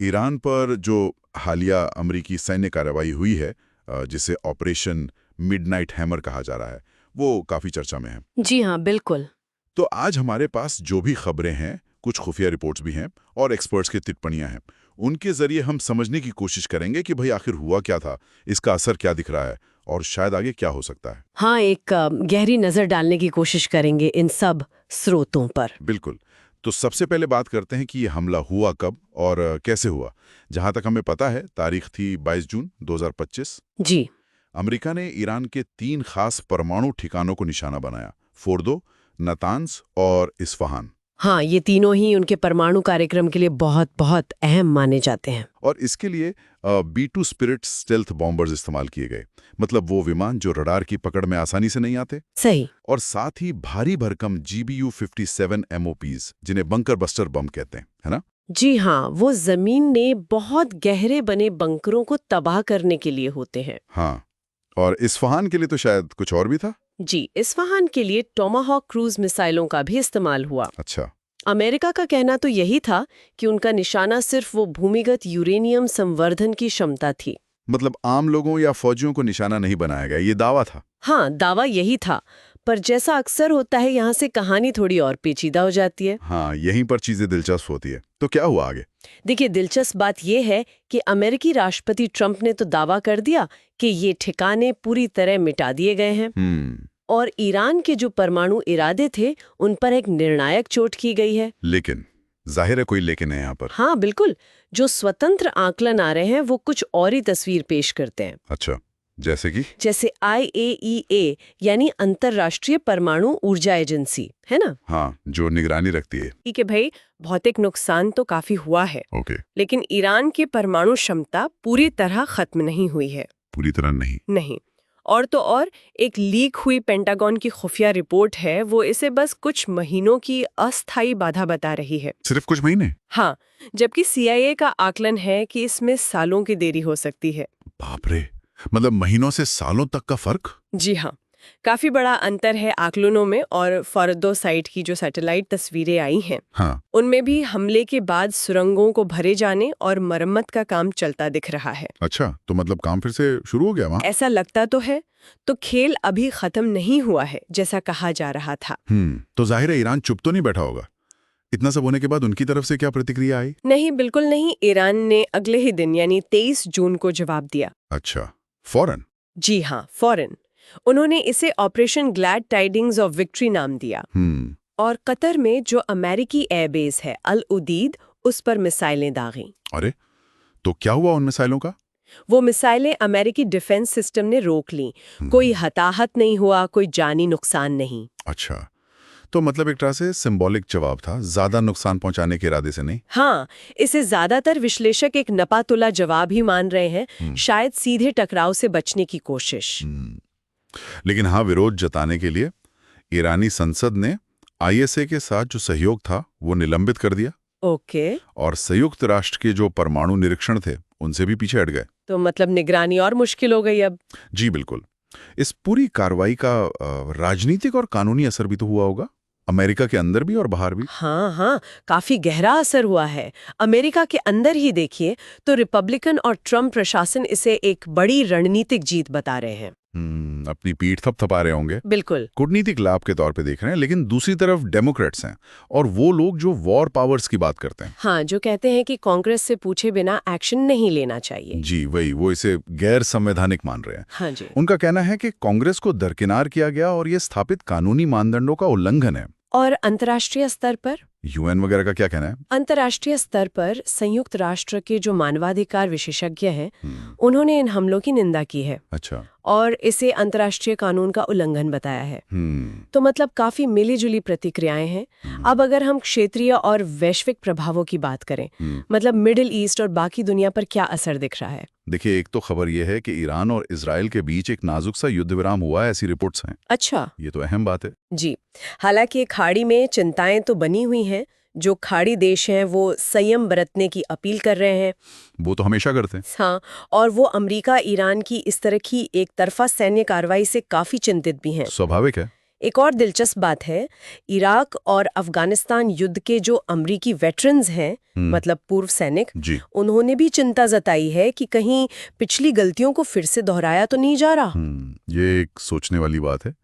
Iran पर जो हालिया अमरीकी सैन्य कार्रवाई हुई है, जिसे ऑपरेशन मिडनाइट हैमर कहा जा रहा है, वो काफी चर्चा में है। जी हाँ, बिल्कुल। तो आज हमारे पास जो भी खबरें हैं, कुछ खुफिया रिपोर्ट्स भी हैं और एक्सपर्ट्स की टिप्पणियां हैं, उनके जरिए हम समझने की कोशिश करेंगे कि भाई आखिर हुआ क्या था, इसका असर क्या दिख रहा है और शायद आगे क्या हो सकता है। हाँ, एक गहरी नज़र डालने की कोशिश करेंगे इन सब स्रोतों पर। बिल्कुल। तो सबसे पहले बात करते हैं कि ये हमला हुआ कब और कैसे हुआ। जहां तक हमें पता है, तारीख थी 22 जून 2025। जी। अमेरिका ने ईरान के 3 खास परमाणु ठिकानों को निशाना बनाया: फोर्दो, नातान्स और इस्फहान। हाँ, ये तीनों ही उनके परमाणु कार्यक्रम के लिए बहुत बहुत अहम माने जाते हैं। और इसके लिए B-2 स्पिरिट स्टेल्थ बॉम्बर्स इस्तेमाल किए गए, मतलब वो विमान जो रडार की पकड़ में आसानी से नहीं आते। सही। और साथ ही भारी भरकम GBU-57 MOPs, जिन्हें बंकर बस्टर बम कहते हैं, है ना? जी हाँ, वो जमीन ने बहुत गहरे बने बंकरों को तबाह करने के लिए होते हैं। हाँ, और इस्फहान के लिए तो शायद कुछ और भी था। जी, इस्फहान के लिए टोमाहॉक क्रूज मिसाइलों का भी इस्तेमाल हुआ। अच्छा। अमेरिका का कहना तो यही था कि उनका निशाना सिर्फ वो भूमिगत यूरेनियम संवर्धन की क्षमता थी। मतलब आम लोगों या फौजियों को निशाना नहीं बनाया गया, ये दावा था। हाँ, दावा यही था, पर जैसा अक्सर होता है यहाँ से कहानी थोड़ी और पेचीदा हो जाती है। हाँ, यहीं पर चीजें दिलचस्प होती है। तो क्या हुआ आगे? देखिए, दिलचस्प बात यह है कि अमेरिकी राष्ट्रपति ट्रंप ने तो दावा कर दिया कि ये ठिकाने पूरी तरह मिटा दिए गए हैं और ईरान के जो परमाणु इरादे थे उन पर एक निर्णायक चोट की गई है। लेकिन जाहिर है कोई लेकिन है यहाँ पर। हाँ, बिल्कुल। जो स्वतंत्र आकलन आ रहे हैं वो कुछ और ही तस्वीर पेश करते हैं। अच्छा, जैसे IAEA यानी अंतर्राष्ट्रीय परमाणु ऊर्जा एजेंसी, है ना? हाँ, जो निगरानी रखती है। ठीक है भाई, भौतिक नुकसान तो काफी हुआ है। ओके। लेकिन ईरान की परमाणु क्षमता पूरी तरह खत्म नहीं हुई है। पूरी तरह नहीं। नहीं। और तो और एक लीक हुई पेंटागन की खुफिया रिपोर्ट है, वो इसे बस कुछ महीनों की अस्थायी बाधा बता रही है। सिर्फ कुछ महीने? हाँ, जबकि CIA का आकलन है कि इसमें सालों की देरी हो सकती है। बाप रे, मतलब महीनों से सालों तक का फर्क? जी हाँ, काफी बड़ा अंतर है आकलनों में। और फॉरदो साइट की जो सैटेलाइट तस्वीरें आई हैं, हाँ। उनमें भी हमले के बाद सुरंगों को भरे जाने और मरम्मत का काम चलता दिख रहा है। अच्छा, तो मतलब काम फिर से शुरू हो गया वहाँ? ऐसा लगता तो है। तो खेल अभी खत्म नहीं हुआ है जैसा कहा जा रहा था। तो जाहिर है ईरान चुप तो नहीं बैठा होगा। इतना सब होने के बाद उनकी तरफ से क्या प्रतिक्रिया आई? नहीं, बिल्कुल नहीं। ईरान ने अगले ही दिन यानी 23 जून को जवाब दिया। अच्छा, फौरन? जी हाँ, फौरन। उन्होंने इसे operation glad tidings of victory नाम दिया। और कतर में जो अमेरिकी एयरबेस है अल उदीद, उस पर मिसाइलें दागी। अरे, तो क्या हुआ उन मिसाइलों का? वो मिसाइलें अमेरिकी डिफेंस सिस्टम ने रोक लीं। कोई हताहत नहीं हुआ, कोई जानी नुकसान नहीं। अच्छा, तो मतलब एक तरह से सिंबॉलिक जवाब था, ज्यादा नुकसान पहुंचाने के इरादे से नहीं। हाँ, इसे ज्यादातर विश्लेषक एक नपातुला जवाब ही मान रहे हैं, शायद सीधे टकराव से बचने की कोशिश। लेकिन हाँ, विरोध जताने के लिए ईरानी संसद ने ISA के साथ जो सहयोग था वो निलंबित कर दिया। ओके। और संयुक्त राष्ट्र के जो परमाणु निरीक्षण थे उनसे भी पीछे हट गए। तो मतलब निगरानी और मुश्किल हो गई अब। जी बिल्कुल। इस पूरी कार्रवाई का राजनीतिक और कानूनी असर भी तो हुआ होगा, अमेरिका के अंदर भी और बाहर भी। हाँ हाँ, काफी गहरा असर हुआ है। अमेरिका के अंदर ही देखिए तो रिपब्लिकन और ट्रम्प प्रशासन इसे एक बड़ी रणनीतिक जीत बता रहे हैं। अपनी पीठ थपथपा रहे होंगे। बिल्कुल। कूटनीतिक लाभ के तौर पे देख रहे हैं। लेकिन दूसरी तरफ डेमोक्रेट्स हैं और वो लोग जो वॉर पावर्स की बात करते हैं। हाँ, जो कहते हैं कि कांग्रेस से पूछे बिना एक्शन नहीं लेना चाहिए। जी वही, वो इसे गैर संवैधानिक मान रहे हैं। हाँ जी। उनका कहना है कि कांग्रेस को दरकिनार किया गया और ये स्थापित कानूनी मानदंडों का उल्लंघन है। और अंतर्राष्ट्रीय स्तर पर? UN वगैरह का क्या कहना है? अंतर्राष्ट्रीय स्तर पर संयुक्त राष्ट्र के जो मानवाधिकार विशेषज्ञ हैं, उन्होंने इन हमलों की निंदा की है। अच्छा। और इसे अंतर्राष्ट्रीय कानून का उल्लंघन बताया है। तो मतलब काफी मिली-जुली प्रतिक्रियाएं हैं। अब अगर हम क्षेत्रीय और वैश्विक प्रभावों की बात करें, मतलब मिडिल ईस्ट और बाकी दुनिया पर क्या असर दिख रहा है? देखिए, एक तो खबर यह है कि ईरान और इजराइल के बीच एक नाजुक सा युद्ध विराम हुआ है, ऐसी रिपोर्ट्स हैं। अच्छा। ये तो अहम बात है। जी, हालांकि खाड़ी में चिंताएं तो बनी हुई हैं। जो खाड़ी देश हैं वो संयम बरतने की अपील कर रहे हैं। वो तो हमेशा करते हैं। हाँ, और वो अमेरिका ईरान की इस तरह की एक तरफा सैन्य कार्रवाई से काफी चिंतित भी हैं। स्वाभाविक है। एक और दिलचस्प बात है, इराक और अफगानिस्तान युद्ध के जो अमरीकी वेटरन्स हैं, मतलब पूर्व सैनिक, जी। उन्होंने भी चिंता जताई है कि कहीं पिछली गलतियों को फिर से दोहराया तो नहीं जा रहा। ये एक सोचने वाली बात है।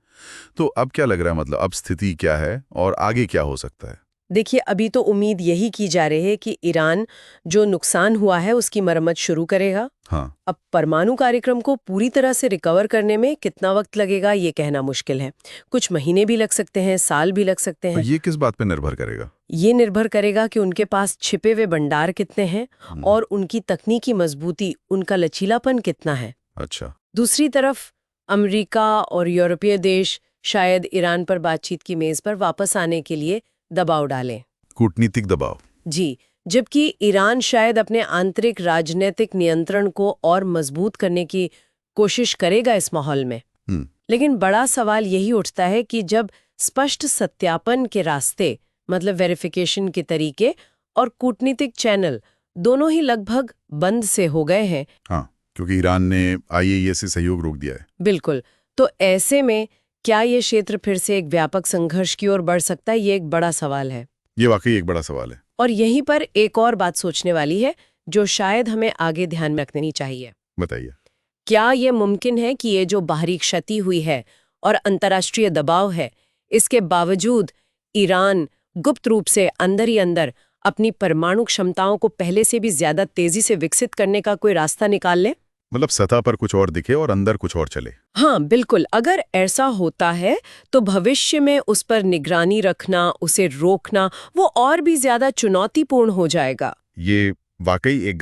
तो अब क्या लग रहा है, मतलब अब स्थिति क्या है और आगे क्या हो सकता है? देखिए, अभी तो उम्मीद यही की जा रही है कि ईरान जो नुकसान हुआ है उसकी मरम्मत शुरू करेगा। हाँ। अब परमाणु कार्यक्रम को पूरी तरह से रिकवर करने में कितना वक्त लगेगा ये कहना मुश्किल है। कुछ महीने भी लग सकते हैं, साल भी लग सकते और हैं। ये किस बात पे निर्भर करेगा? ये निर्भर करेगा कि उनके पास छिपे हुए भंडार कितने हैं और उनकी तकनीकी मजबूती, उनका लचीलापन कितना है। अच्छा। दूसरी तरफ अमेरिका और यूरोपीय देश शायद ईरान पर बातचीत की मेज पर वापस आने के लिए दबाव डालें। कूटनीतिक दबाव। जी, जबकि ईरान शायद अपने आंतरिक राजनीतिक नियंत्रण को और मजबूत करने की कोशिश करेगा इस माहौल में। लेकिन बड़ा सवाल यही उठता है कि जब स्पष्ट सत्यापन के रास्ते, मतलब वेरिफिकेशन के तरीके और कूटनीतिक चैनल दोनों ही लगभग बंद से हो गए हैं। हाँ, क्योंकि ईरान ने IAEA से सहयोग रोक दिया है। बिल्कुल। तो ऐसे में क्या ये क्षेत्र फिर से एक व्यापक संघर्ष की ओर बढ़ सकता है? ये एक बड़ा सवाल है। ये वाकई एक बड़ा सवाल है। और यहीं पर एक और बात सोचने वाली है जो शायद हमें आगे ध्यान में रखनी चाहिए। बताइए। क्या ये मुमकिन है कि ये जो बाहरी क्षति हुई है और अंतर्राष्ट्रीय दबाव है, इसके बावजूद ईरान गुप्त रूप से अंदर ही अंदर अपनी परमाणु क्षमताओं को पहले से भी ज्यादा तेजी से विकसित करने का कोई रास्ता निकाल ले? मतलब सतह पर कुछ और दिखे और अंदर कुछ और चले। हाँ, बिल्कुल। अगर ऐसा होता है तो भविष्य में उस पर निगरानी रखना, उसे रोकना, वो और भी ज्यादा चुनौतीपूर्ण हो जाएगा। ये वाकई एक